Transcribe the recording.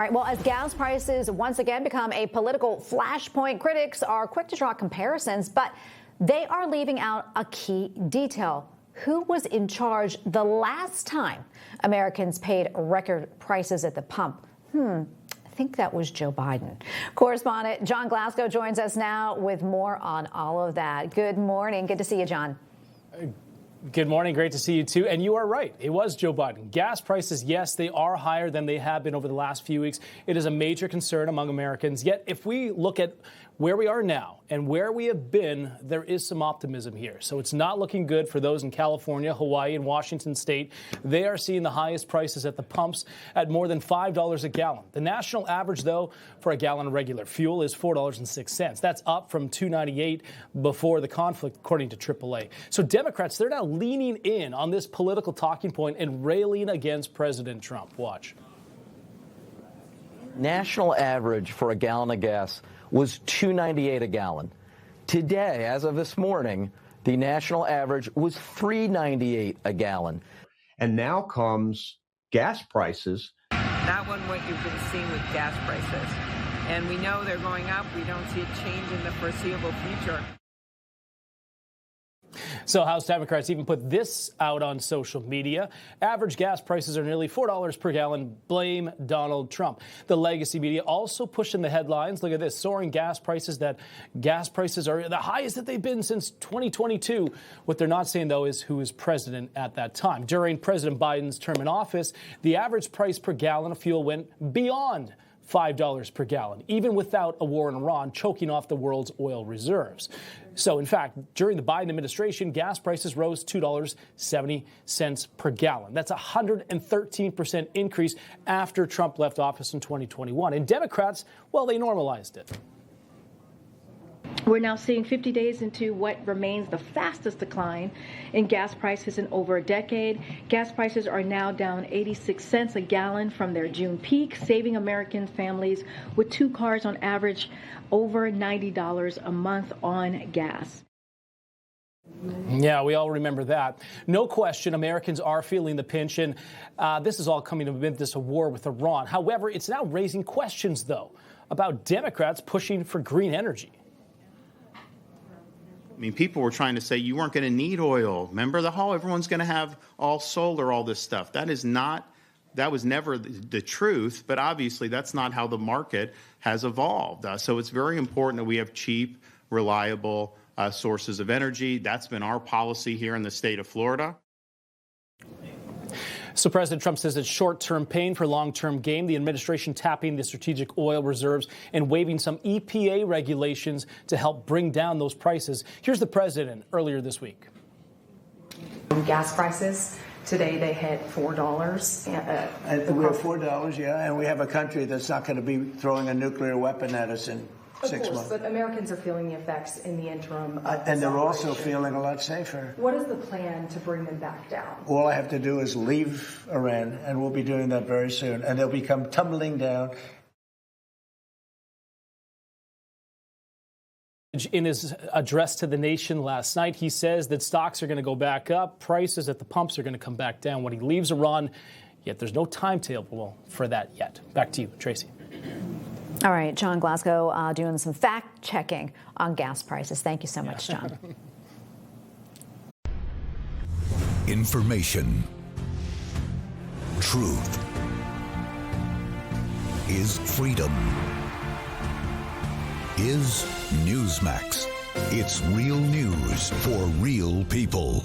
All right, well, as gas prices once again become a political flashpoint, critics are quick to draw comparisons, but they are leaving out a key detail. Who was in charge the last time Americans paid record prices at the pump? I think that was Joe Biden. Correspondent Jon Glasgow joins us now with more on all of that. Good morning. Good to see you, Jon. Good morning. Great to see you, too. And you are right. It was Joe Biden. Gas prices, yes, they are higher than they have been over the last few weeks. It is a major concern among Americans. Yet, if we look at where we are now and where we have been, there is some optimism here. So it's not looking good for those in California, Hawaii, and Washington state. They are seeing the highest prices at the pumps at more than $5 a gallon. The national average, though, for a gallon of regular fuel is $4.06. That's up from $2.98 before the conflict, according to AAA. So Democrats, they're now leaning in on this political talking point and railing against President Trump. Watch. National average for a gallon of gas was $2.98 a gallon. Today, as of this morning, the national average was $3.98 a gallon. And now comes gas prices. That one, what you've been seeing with gas prices. And we know they're going up. We don't see a change in the foreseeable future. So House Democrats even put this out on social media. Average gas prices are nearly $4 per gallon. Blame Donald Trump. The legacy media also pushing the headlines. Look at this. Soaring gas prices. That gas prices are the highest that they've been since 2022. What they're not saying, though, is who is president at that time. During President Biden's term in office, the average price per gallon of fuel went beyond $5 per gallon, even without a war in Iran choking off the world's oil reserves. So, in fact, during the Biden administration, gas prices rose $2.70 per gallon. That's a 113% increase after Trump left office in 2021. And Democrats, well, they normalized it. We're now seeing 50 days into what remains the fastest decline in gas prices in over a decade. Gas prices are now down 86 cents a gallon from their June peak, saving American families with 2 cars on average over $90 a month on gas. Yeah, we all remember that. No question, Americans are feeling the pinch, and this is all coming amid this war with Iran. However, it's now raising questions, though, about Democrats pushing for green energy. I mean, people were trying to say you weren't going to need oil. Remember the whole, everyone's going to have all solar, all this stuff. That was never the truth, but obviously that's not how the market has evolved. So it's very important that we have cheap, reliable sources of energy. That's been our policy here in the state of Florida. So President Trump says it's short-term pain for long-term gain. The administration tapping the strategic oil reserves and waiving some EPA regulations to help bring down those prices. Here's the president earlier this week. Gas prices, today they hit $4. We're $4, yeah, and we have a country that's not going to be throwing a nuclear weapon at us in 6 months. But Americans are feeling the effects in the interim. And they're also feeling a lot safer. What is the plan to bring them back down? All I have to do is leave Iran, and we'll be doing that very soon, and they'll become tumbling down. In his address to the nation last night, he says that stocks are going to go back up, prices at the pumps are going to come back down when he leaves Iran, yet there's no timetable for that yet. Back to you, Tracy. All right, Jon Glasgow doing some fact-checking on gas prices. Thank you so much, Jon. Information. Truth is freedom. Is Newsmax. It's real news for real people.